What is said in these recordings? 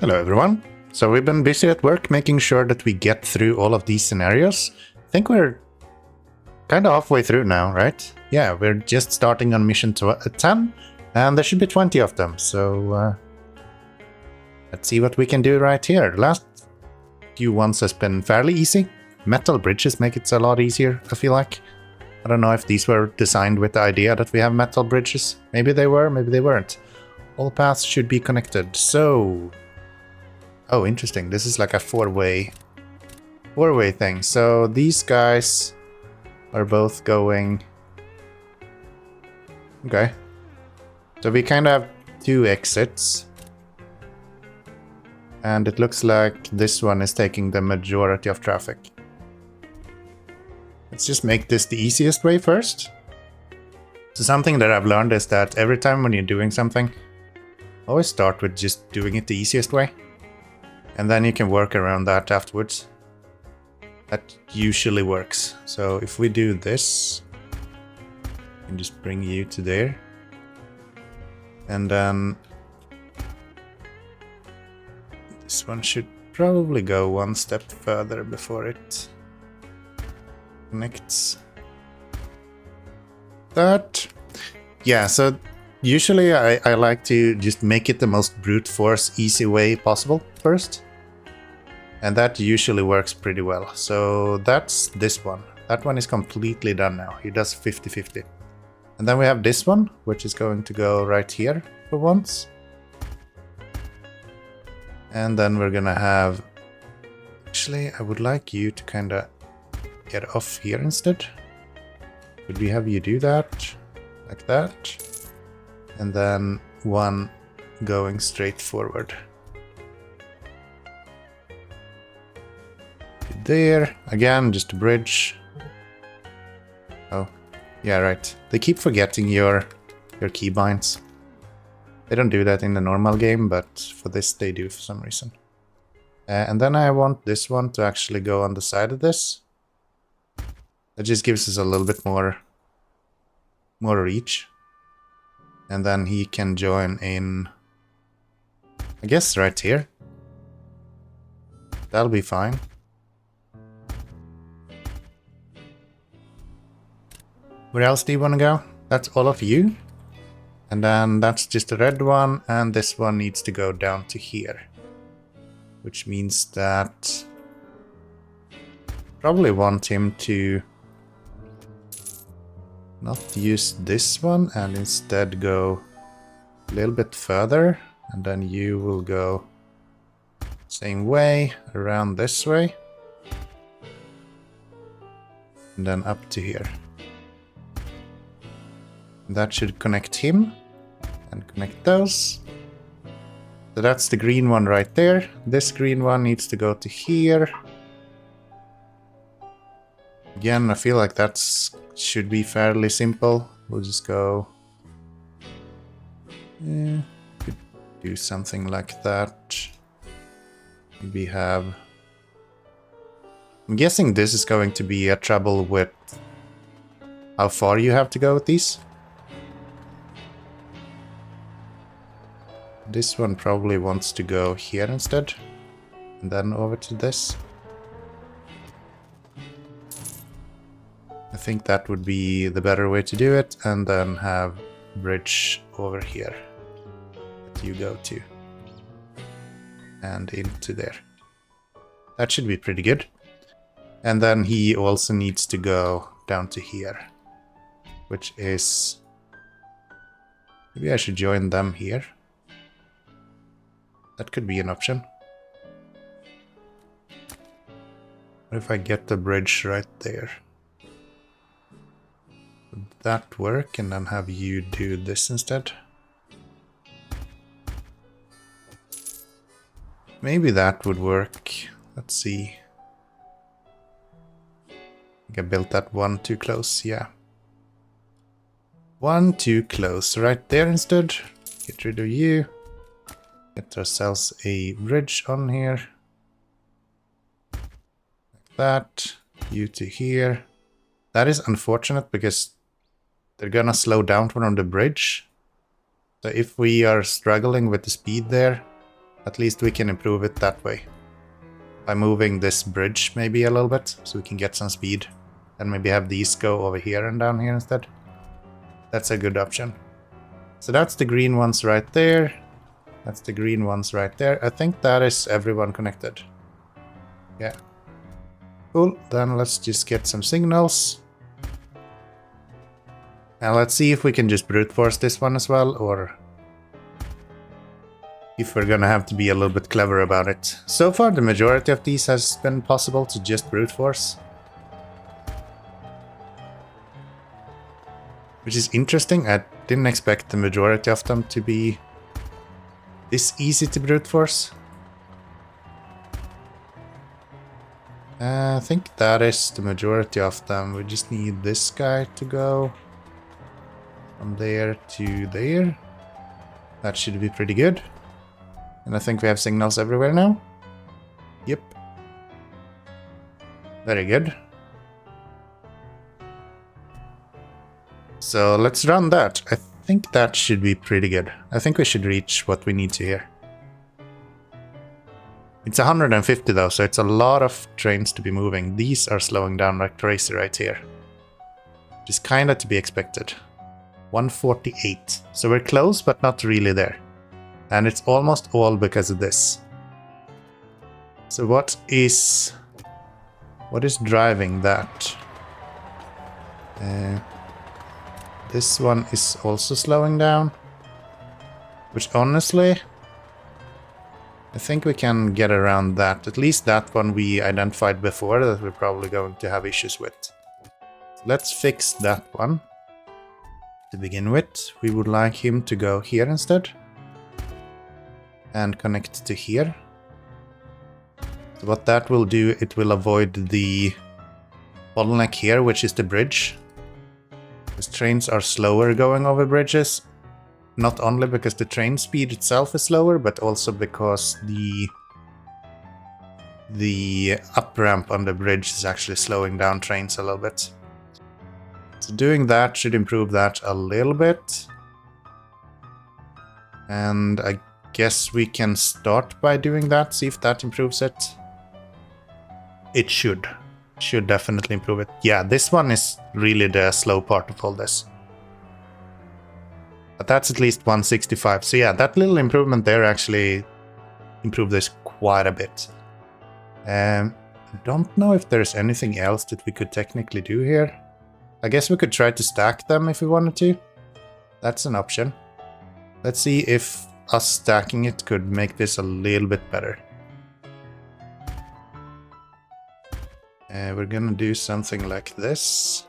Hello everyone. So we've been busy at work making sure that we get through all of these scenarios. I think we're kind of halfway through now, right? Yeah, we're just starting on mission 10 and there should be 20 of them. So let's see what we can do right here. The last few ones has been fairly easy. Metal bridges make it a lot easier, I feel like. I don't know if these were designed with the idea that we have metal bridges. Maybe they were, maybe they weren't. All paths should be connected. So oh, interesting. This is like a four-way thing. So these guys are both going... Okay. So we kind of have two exits. And it looks like this one is taking the majority of traffic. Let's just make this the easiest way first. So something that I've learned is that every time when you're doing something, always start with just doing it the easiest way. And then you can work around that afterwards. That usually works. So if we do this, I can just bring you to there. And then this one should probably go one step further before it connects. That. Yeah, so usually I like to just make it the most brute force easy way possible first. And that usually works pretty well. So that's this one. That one is completely done now. He does 50-50. And then we have this one, which is going to go right here for once. And then we're gonna have... Actually, I would like you to kind of get off here instead. Could we have you do that? Like that. And then one going straight forward. There, again, just a bridge. Oh, yeah, right. They keep forgetting your keybinds. They don't do that in the normal game, but for this they do for some reason. And then I want this one to actually go on the side of this. That just gives us a little bit more reach. And then he can join in, I guess, right here. That'll be fine. Where else do you want to go? That's all of you. And then that's just the red one, and this one needs to go down to here. Which means that... probably want him to not use this one and instead go a little bit further. And then you will go same way, around this way. And then up to here. That should connect him and connect those. So that's the green one right there. This green one needs to go to here. Again, I feel like that should be fairly simple. We'll just go... could do something like that. Maybe have... I'm guessing this is going to be a trouble with how far you have to go with these. This one probably wants to go here instead, and then over to this. I think that would be the better way to do it, and then have bridge over here that you go to. And into there. That should be pretty good. And then he also needs to go down to here, which is... maybe I should join them here. That could be an option. What if I get the bridge right there? Would that work? And then have you do this instead? Maybe that would work. Let's see. I think I built that one too close, yeah. One too close. Right there instead. Get rid of you. Get ourselves a bridge on here. Like that. You to here. That is unfortunate because they're gonna slow down from the bridge. So if we are struggling with the speed there, At least we can improve it that way. By moving this bridge maybe a little bit, so we can get some speed. And maybe have these go over here and down here instead. That's a good option. So that's the green ones right there. That's the green ones right there. I think that is everyone connected. Yeah. Cool, then let's just get some signals. And let's see if we can just brute force this one as well, or if we're gonna have to be a little bit clever about it. So far, the majority of these has been possible to just brute force. Which is interesting. I didn't expect the majority of them to be this easy to brute force. I think that is the majority of them. We just need this guy to go from there to there. That should be pretty good. And I think we have signals everywhere now. Yep. Very good. So let's run that. I think that should be pretty good. I think we should reach what we need to here. It's 150 though, so it's a lot of trains to be moving. These are slowing down like crazy right here. Which is kinda to be expected. 148. So we're close, but not really there. And it's almost all because of this. So what is driving that? This one is also slowing down. Which honestly, I think we can get around that. At least that one we identified before that we're probably going to have issues with. So let's fix that one. To begin with, we would like him to go here instead. And connect to here. So what that will do, it will avoid the bottleneck here, which is the bridge. Because trains are slower going over bridges. Not only because the train speed itself is slower, but also because the up ramp on the bridge is actually slowing down trains a little bit. So doing that should improve that a little bit. And I guess we can start by doing that, see if that improves it. It should. Should definitely improve it. Yeah, this one is really the slow part of all this. But that's at least 165. So yeah, that little improvement there actually improved this quite a bit. I don't know if there's anything else that we could technically do here. I guess we could try to stack them if we wanted to. That's an option. Let's see if us stacking it could make this a little bit better. We're gonna do something like this.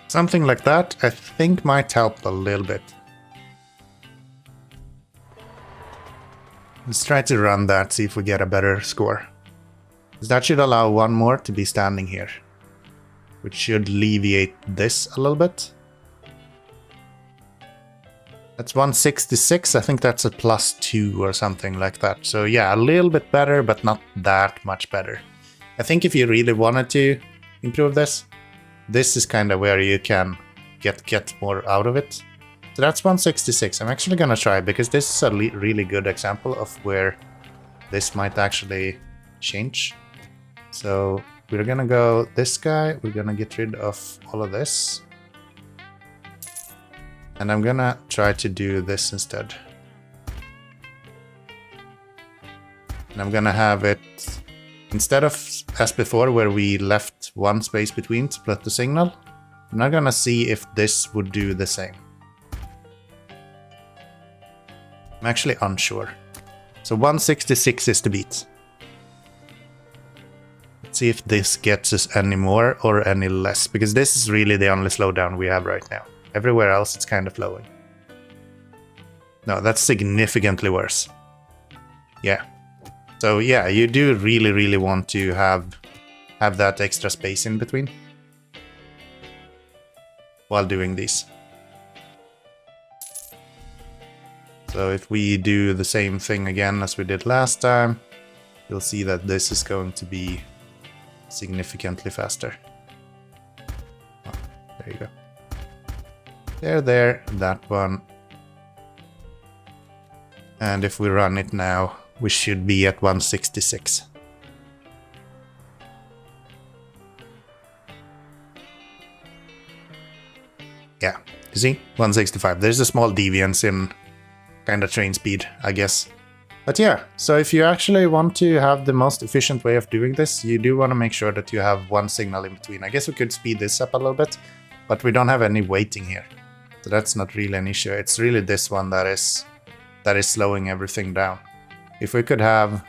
Something like that, I think might help a little bit. Let's try to run that, see if we get a better score. Because that should allow one more to be standing here. Which should alleviate this a little bit. That's 166, I think that's a +2 or something like that. So yeah, a little bit better, but not that much better. I think if you really wanted to improve this, this is kind of where you can get more out of it. So that's 166. I'm actually gonna try, because this is a really good example of where this might actually change. So we're gonna go this guy, we're gonna get rid of all of this. And I'm gonna try to do this instead. And I'm gonna have it, instead of as before where we left one space between to split the signal, I'm not gonna see if this would do the same. I'm actually unsure. So 166 is the beat. Let's see if this gets us any more or any less, because this is really the only slowdown we have right now. Everywhere else it's kind of flowing. No, that's significantly worse. Yeah. So yeah, you do really want to have that extra space in between while doing these. So if we do the same thing again as we did last time, you'll see that this is going to be significantly faster. Oh, there you go. There, that one. And if we run it now, we should be at 166. Yeah, you see? 165. There's a small deviance in kind of train speed, I guess. But yeah, so if you actually want to have the most efficient way of doing this, you do want to make sure that you have one signal in between. I guess we could speed this up a little bit, but we don't have any waiting here. So that's not really an issue. It's really this one that is slowing everything down. If we could have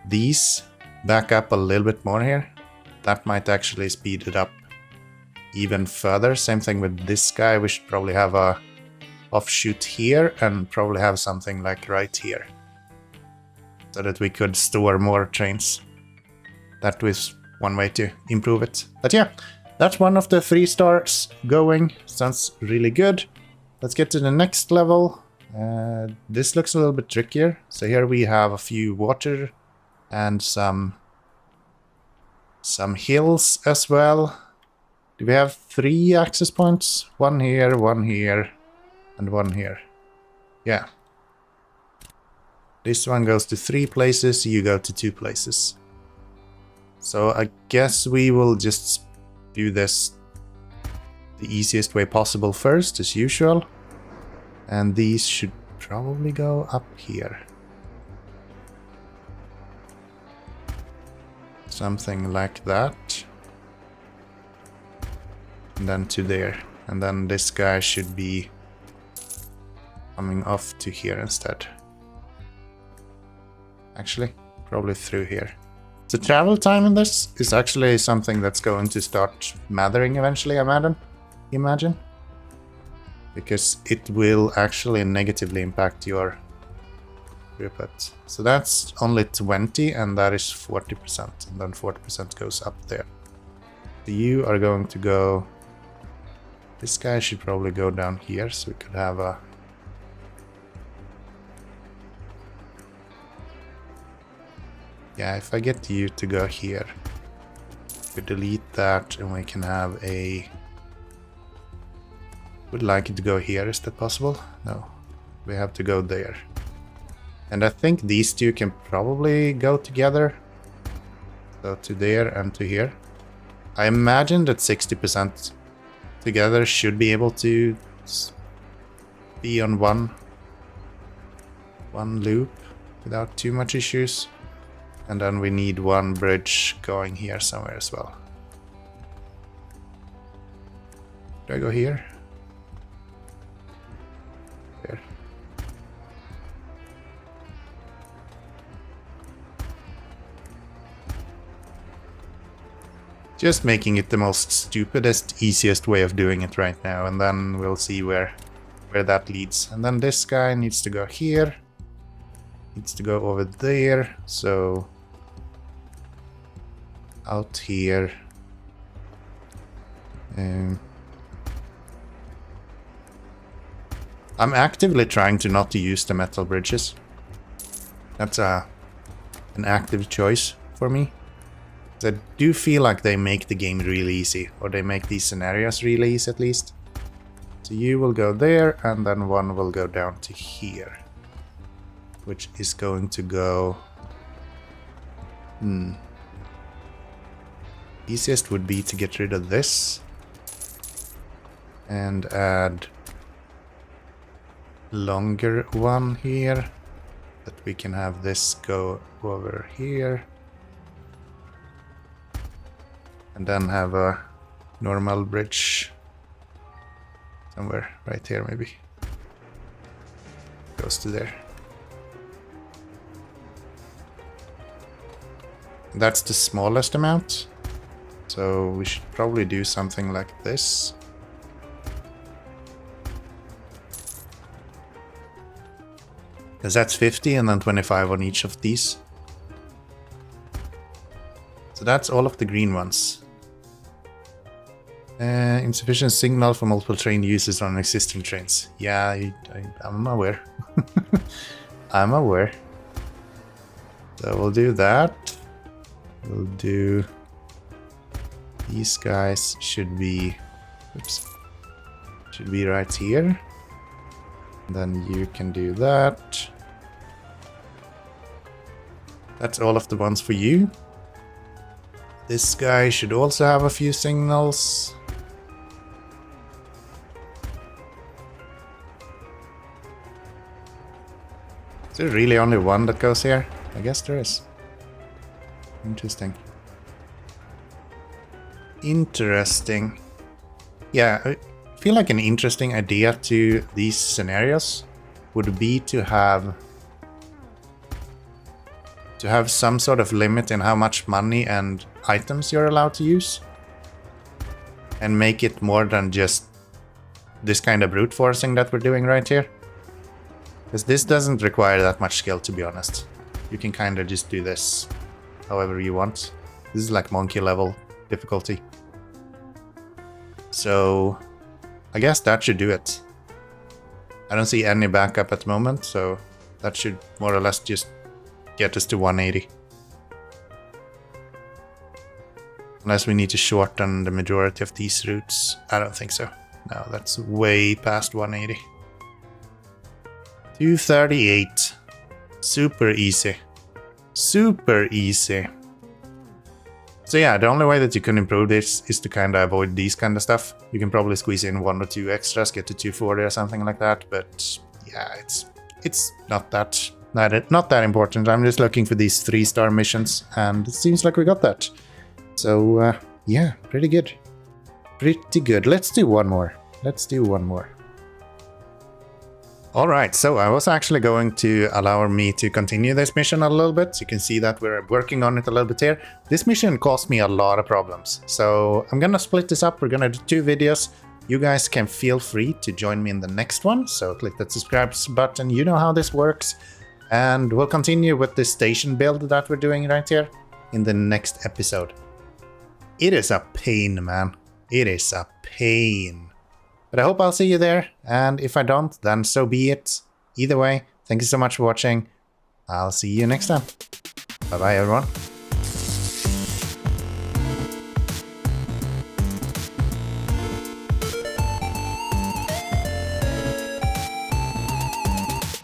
these back up a little bit more here, that might actually speed it up even further. Same thing with this guy. We should probably have a offshoot here and probably have something like right here, so that we could store more trains. That was one way to improve it. But yeah, that's one of the 3 stars going. Sounds really good. Let's get to the next level. This looks a little bit trickier. So here we have a few water and some hills as well. Do we have 3 access points? One here, and one here. Yeah. This one goes to 3 places, you go to 2 places. So I guess we will just do this the easiest way possible first, as usual. And these should probably go up here. Something like that. And then to there. And then this guy should be coming off to here instead. Actually, probably through here. The travel time in this is actually something that's going to start mattering eventually, I imagine. Because it will actually negatively impact your throughput. So that's only 20 and that is 40%. And then 40% goes up there. So you are going to go... This guy should probably go down here so we could have a... Yeah, if I get you to go here, we delete that and we can have a... Would like it to go here, is that possible? No, we have to go there. And I think these two can probably go together. So to there and to here. I imagine that 60% together should be able to be on one loop without too much issues. And then we need one bridge going here somewhere as well. Do I go here? There. Just making it the most stupidest, easiest way of doing it right now, and then we'll see where that leads. And then this guy needs to go here. Needs to go over there, so... out here. I'm actively trying to not to use the metal bridges. That's an active choice for me. I do feel like they make the game really easy, or they make these scenarios really easy at least. So you will go there, and then one will go down to here. Which is going to go... Easiest would be to get rid of this. And add... longer one here. That we can have this go over here. And then have a normal bridge somewhere right here maybe. Goes to there. That's the smallest amount. So we should probably do something like this. Because that's 50 and then 25 on each of these. So that's all of the green ones. Insufficient signal for multiple train users on existing trains. Yeah, I'm aware. I'm aware. So we'll do that. We'll do... These guys should be... Oops. Should be right here. Then you can do that. That's all of the ones for you. This guy should also have a few signals. Is there really only one that goes here? I guess there is. Interesting. Interesting. Yeah, I feel like an interesting idea to these scenarios would be to have some sort of limit in how much money and items you're allowed to use. And make it more than just this kind of brute forcing that we're doing right here. Because this doesn't require that much skill, to be honest. You can kind of just do this however you want. This is like monkey level difficulty. So I guess that should do it. I don't see any backup at the moment, so that should more or less just get us to 180. Unless we need to shorten the majority of these routes. I don't think so. No, that's way past 180. 238. Super easy. Super easy. So yeah, the only way that you can improve this is to kind of avoid these kind of stuff. You can probably squeeze in 1 or 2 extras, get to 240 or something like that. But yeah, it's not that important. I'm just looking for these 3-star missions, and it seems like we got that. So yeah, pretty good. Pretty good. Let's do one more. Let's do one more. Alright, so I was actually going to allow me to continue this mission a little bit. You can see that we're working on it a little bit here. This mission caused me a lot of problems. So I'm gonna split this up. We're gonna do 2 videos. You guys can feel free to join me in the next one. So click that subscribe button. You know how this works. And we'll continue with this station build that we're doing right here in the next episode. It is a pain, man. It is a pain. But I hope I'll see you there, and if I don't, then so be it. Either way, thank you so much for watching. I'll see you next time. Bye-bye, everyone.